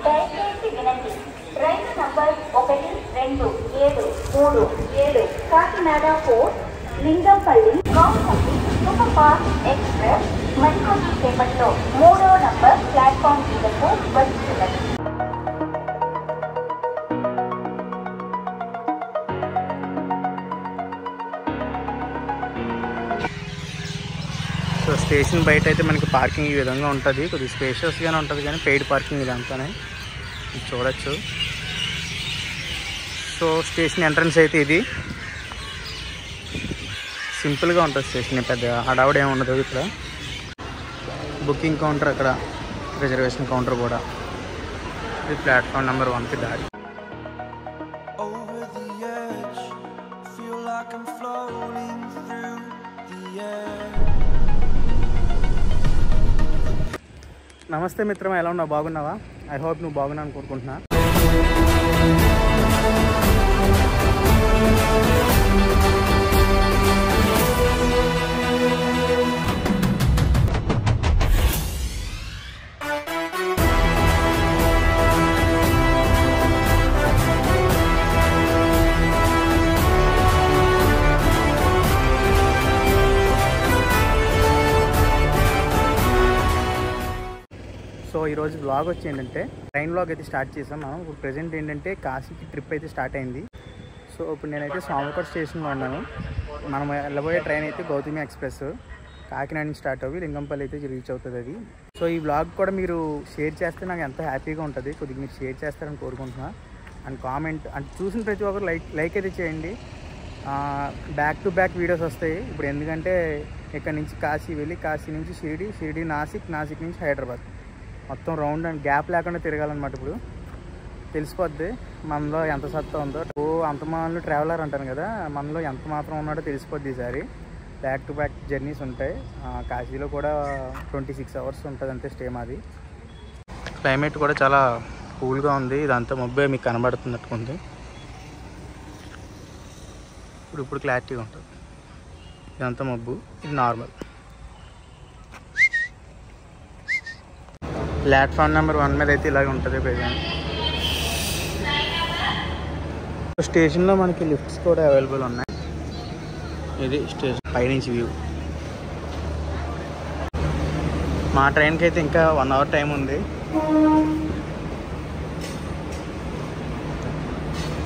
దయచేసి వినండి. రైలు నంబర్ 123737 కాకినాడ ఫోర్ట్ లింగంపల్లి కౌసంగి సూపర్ ఫాస్ట్ ఎక్స్ప్రెస్ మరికొద్ది సేపట్లో 3వ నంబర్ ప్లాట్ఫామ్ మీదకు వస్తున్నది. సో స్టేషన్ బయట అయితే మనకి పార్కింగ్ ఈ విధంగా ఉంటుంది. కొద్దిగా స్పేషియస్గానే ఉంటుంది కానీ పెయిడ్ పార్కింగ్ ఇదంతానే చూడొచ్చు. సో స్టేషన్ ఎంట్రన్స్ అయితే ఇది సింపుల్గా ఉంటుంది. స్టేషన్ పెద్ద హడావుడి ఏమి ఉండదు. ఇక్కడ బుకింగ్ కౌంటర్, అక్కడ రిజర్వేషన్ కౌంటర్ కూడా. ఇది ప్లాట్ఫామ్ నెంబర్ 1కి దారి. నమస్తే మిత్రమా, ఎలా ఉన్నావు? బాగున్నావా? ఐ హోప్ నువ్వు బాగున్నావు అనుకుంటున్నా. సో ఈరోజు బ్లాగ్ వచ్చి ఏంటంటే ట్రైన్ బ్లాగ్ అయితే స్టార్ట్ చేసాం మనం. ఇప్పుడు ప్రెజెంట్ ఏంటంటే కాశీకి ట్రిప్ అయితే స్టార్ట్ అయింది. సో ఇప్పుడు నేనైతే సోమవారం స్టేషన్లో ఉన్నాను. మనం వెళ్ళబోయే ట్రైన్ అయితే గౌతమి ఎక్స్ప్రెస్ కాకినాడ నుంచి స్టార్ట్ అవ్వి లింగంపల్లి అయితే రీచ్ అవుతుంది అది. సో ఈ బ్లాగ్ కూడా మీరు షేర్ చేస్తే నాకు ఎంతో హ్యాపీగా ఉంటుంది. కొద్దిగా మీరు షేర్ చేస్తారని కోరుకుంటున్నా. అండ్ కామెంట్ అంటే చూసిన ప్రతి ఒక్కరు లైక్ అయితే చేయండి. బ్యాక్ టు బ్యాక్ వీడియోస్ వస్తాయి ఇప్పుడు. ఎందుకంటే ఇక్కడ నుంచి కాశీ వెళ్ళి, కాశీ నుంచి షిరిడి నాసిక్ నుంచి హైదరాబాద్ మొత్తం రౌండ్ అండ్ గ్యాప్ లేకుండా తిరగాలన్నమాట. ఇప్పుడు తెలిసిపోద్ది మనలో ఎంత సత్తా ఉందో. అంతమానులు ట్రావెలర్ అంటాను కదా, మనలో ఎంత మాత్రం ఉన్నాడో తెలిసిపోద్ది. ఈసారి బ్యాక్ టు బ్యాక్ జర్నీస్ ఉంటాయి. కాశీలో కూడా 26 అవర్స్ ఉంటుంది అంతే స్టే మాది. క్లైమేట్ కూడా చాలా కూల్గా ఉంది. ఇదంతా మబ్బే మీకు కనబడుతున్నట్టుంది. ఇప్పుడు క్లారిటీగా ఉంటుంది. ఇదంతా మబ్బు, ఇది నార్మల్. ప్లాట్ఫామ్ నెంబర్ 1 మీద అయితే ఇలాగే ఉంటుంది ప్రెజెంట్. స్టేషన్లో మనకి లిఫ్ట్స్ కూడా అవైలబుల్ ఉన్నాయి. ఇది స్టేషన్ పైనుంచి వ్యూ. మా ట్రైన్కి అయితే ఇంకా 1 అవర్ టైం ఉంది.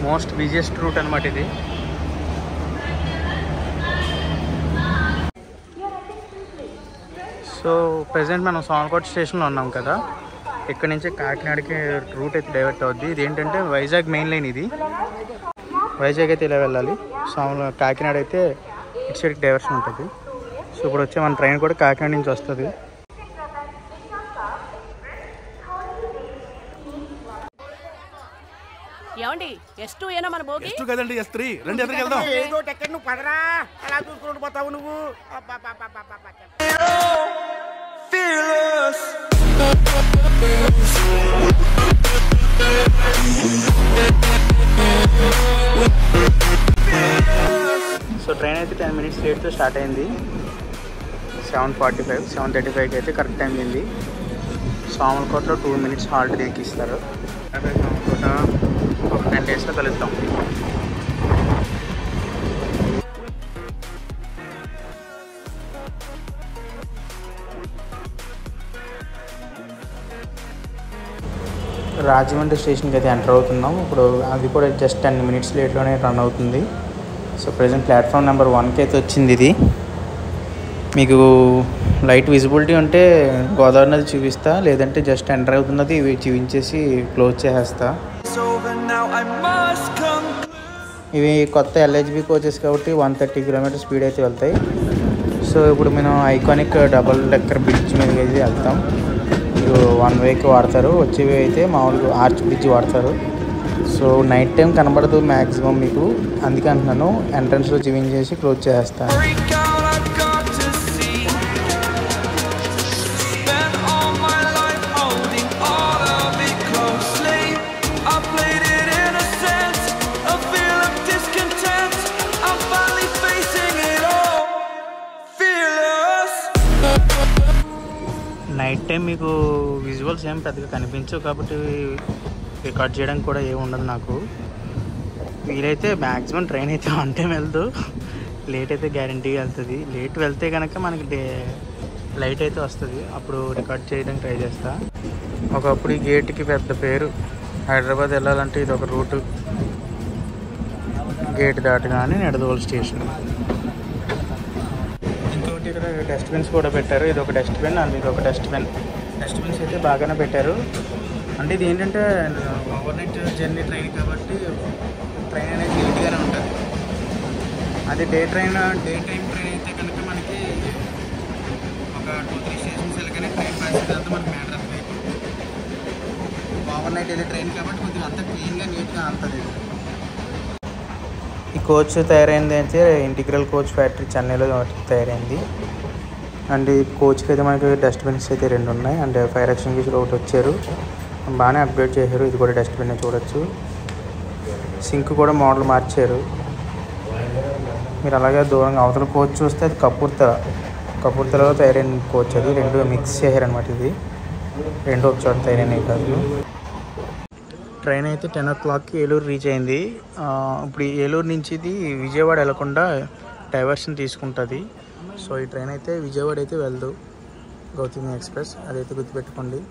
మోస్ట్ బిజియెస్ట్ రూట్ అనమాట ఇది. సో ప్రజెంట్ మనం సోమకోట స్టేషన్లో ఉన్నాం కదా. ఇక్కడ నుంచి కాకినాడకి రూట్ అయితే డైవర్ట్ అవుద్ది. ఇది ఏంటంటే వైజాగ్ మెయిన్ లైన్. ఇది వైజాగ్ అయితే ఇలా వెళ్ళాలి. కాకినాడ అయితే ఇటు సైడ్కి డైవర్షన్ ఉంటుంది. సో ఇప్పుడు వచ్చే మన ట్రైన్ కూడా కాకినాడ నుంచి వస్తుంది. ఏమండి S2 ఏనా మన బోగి? S2 కదండి, S3. రండి ఎదురుకి వెళ్దాం. ఏదో టెక్కర్ నువ్వు పదరా, అలా చూసుకుంటూ పోతావు నువ్వు. సో ట్రైన్ అయితే 10 minutes లేట్తో స్టార్ట్ అయింది. 7:45, 7:35కి అయితే కరెక్ట్ టైం అయింది. సోమలకోటలో 2 minutes హాల్ట్ దీనికి ఇస్తారు. సోమలకోట ఒక 10 daysలో కలుద్దాం. రాజమండ్రి స్టేషన్కి అయితే ఎంటర్ అవుతున్నాం. ఇప్పుడు అది కూడా జస్ట్ 10 minutes లేట్లోనే రన్ అవుతుంది. సో ప్రజెంట్ ప్లాట్ఫామ్ నెంబర్ 1కి అయితే వచ్చింది. ఇది మీకు లైట్ విజిబిలిటీ ఉంటే గోదావరి నది చూపిస్తా, లేదంటే జస్ట్ ఎంటర్ అవుతున్నది ఇవి చూపించేసి క్లోజ్ చేసేస్తా. ఇవి కొత్త LHB కోచెస్ కాబట్టి 130 km స్పీడ్ అయితే వెళ్తాయి. సో ఇప్పుడు మనం ఐకానిక్ డబుల్ డెక్కర్ బ్రిడ్జ్ మీదకి అయితే వెళ్తాం. మీరు 1 వేకి వాడతారు, వచ్చేవి అయితే మామూలుగా ఆర్చ్ బ్రిడ్జ్ వాడతారు. సో నైట్ టైం కనబడదు మ్యాక్సిమం మీకు, అందుకే అంటున్నాను ఎంట్రన్స్లో చూపించేసి క్లోజ్ చేస్తాను. నైట్ టైం మీకు విజువల్స్ ఏం పెద్దగా కనిపించవు కాబట్టి రికార్డ్ చేయడానికి కూడా ఏమి ఉండదు నాకు. వీలైతే మ్యాక్సిమం ట్రైన్ అయితే ఆన్ టైం వెళ్తూ, లేట్ అయితే గ్యారంటీగా వెళ్తుంది. లేట్ వెళ్తే కనుక మనకి లైట్ అయితే వస్తుంది, అప్పుడు రికార్డ్ చేయడానికి ట్రై చేస్తా. ఒకప్పుడు ఈ గేట్కి పెద్ద పేరు. హైదరాబాద్ వెళ్ళాలంటే ఇది ఒక రూటు. గేట్ దాటగానే నిడదవోలు స్టేషన్. ఇంకోటి ఇక్కడ డస్ట్బిన్స్ కూడా పెట్టారు. ఇది ఒక డస్ట్బిన్ అండ్ ఇది ఒక డస్ట్బిన్. డస్ట్బిన్స్ అయితే బాగానే పెట్టారు. అంటే ఇది ఏంటంటే ఓవర్నైట్ జర్నీ ట్రైన్ కాబట్టి ట్రైన్ అనేది నీట్గానే ఉంటుంది. అది డే టైం ట్రైన్ అయితే కనుక మనకి ఒక 2-3 స్టేషన్స్ వెళ్ళగానే ట్రైన్ పాస్ తర్వాత మనకి మ్యాటర్ అవుతుంది. ఓవర్నైట్ వెళ్ళే ట్రైన్ కాబట్టి కొద్దిగా అంతా క్లీన్గా నీట్గా అంతుంది. ఈ కోచ్ తయారైంది అయితే ఇంటిగ్రల్ కోచ్ ఫ్యాక్టరీ చెన్నైలో తయారైంది. అండ్ ఈ కోచ్కి అయితే మనకి డస్ట్బిన్స్ అయితే 2 ఉన్నాయి. అండ్ ఫైర్ ఎక్స్టింగ్విషర్ ఒకటి వచ్చారు, బాగానే అప్గ్రేడ్ చేశారు. ఇది కూడా డస్ట్బిన్ చూడొచ్చు. సింక్ కూడా మోడల్ మార్చారు. మీరు అలాగే దూరంగా అవతల కోచ్ చూస్తే అది కపూర్తలలో తయారైన కోచ్. అది 2 మిక్స్ చేశారనమాట. ఇది 2 ఒక చోట తయారైనవి కాదు. ట్రైన్ అయితే 10 o'clockకి ఏలూరు రీచ్ అయింది. ఇప్పుడు ఏలూరు నుంచి ఇది విజయవాడ వెళ్లకుండా డైవర్షన్ తీసుకుంటుంది. సో ఈ ట్రైన్ అయితే విజయవాడ అయితే వెళ్దు, గౌతమి ఎక్స్ప్రెస్. అదైతే గుర్తుపెట్టుకోండి.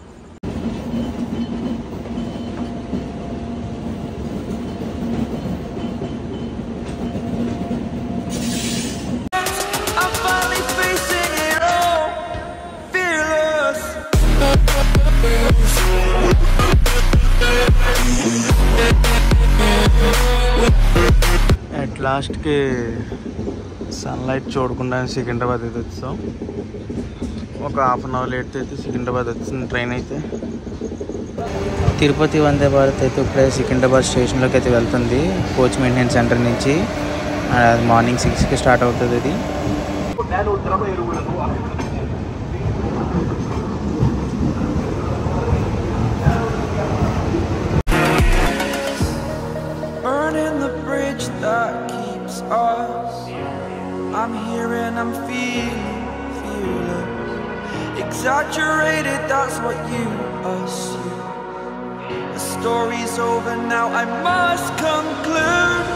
అట్ లాస్ట్కి సన్లైట్ చూడకుండా సికింద్రాబాద్ అయితే వచ్చాం. ఒక 1/2 hour లేట్ అయితే సికింద్రాబాద్ వచ్చింది ట్రైన్ అయితే. తిరుపతి వందే భారత్ అయితే ఇప్పుడే సికింద్రాబాద్ స్టేషన్లోకి అయితే వెళ్తుంది కోచ్ మెయింటెనెన్స్ సెంటర్ నుంచి. మార్నింగ్ 6కి స్టార్ట్ అవుతుంది అది. I'm here and I'm feeling fearless. Exaggerated, that's what you assume. The story's over now, I must conclude.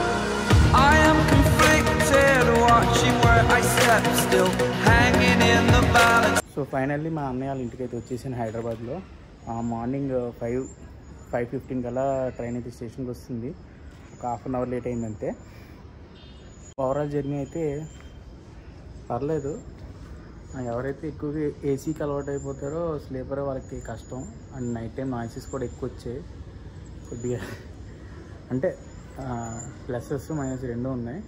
I am conflicted, watching where I step still, hanging in the balance. So finally మా అన్నయ్య వాళ్ళ ఇంటికి అయితే వచ్చేసాను హైదరాబాద్లో. Morning 5:15 కల్లా train అయితే స్టేషన్కి వస్తుంది. ఒక 1/2 hour లేట్ అయిందంతే. ఓవరాల్ జర్నీ అయితే పర్లేదు. ఎవరైతే ఎక్కువగా ఏసీకి అలవాటు అయిపోతారో స్లీపర్ వాళ్ళకి కష్టం. అండ్ నైట్ టైం నాయిసెస్ కూడా ఎక్కువ వచ్చాయి కొద్దిగా. అంటే ప్లసెస్ మైనస్ 2 ఉన్నాయి.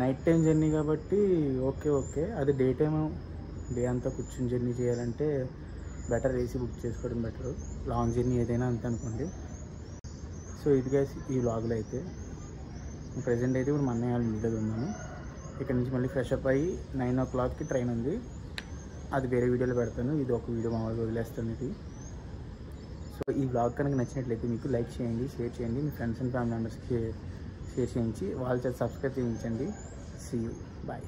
నైట్ టైం జర్నీ కాబట్టి ఓకే. అది డే అంతా కూర్చొని జర్నీ చేయాలంటే బెటర్ ఏసీ బుక్ చేసుకోవడం బెటర్. లాంగ్ జర్నీ ఏదైనా అంతే అనుకోండి. సో ఇదిగా ఈ వ్లాగ్లో అయితే ప్రజెంట్ అయితే ఇప్పుడు మా అన్నయ్య వాళ్ళ ఇంటి దగ్గర ఉన్నాను. ఇక్కడ నుంచి మళ్ళీ ఫ్రెష్ అప్ అయ్యి 9 o'clockకి ట్రైన్ ఉంది. అది వేరే వీడియోలో పెడతాను. ఇది ఒక వీడియో మామూలుగా వదిలేస్తాను ఇది. సో ఈ వ్లాగ్ కనుక నచ్చినట్లయితే మీకు లైక్ చేయండి, షేర్ చేయండి, మీ ఫ్రెండ్స్ అండ్ ఫ్యామిలీ మెంబర్స్కి షేర్ చేయించి వాళ్ళ చేత సబ్స్క్రైబ్ చేయించండి. See you, bye.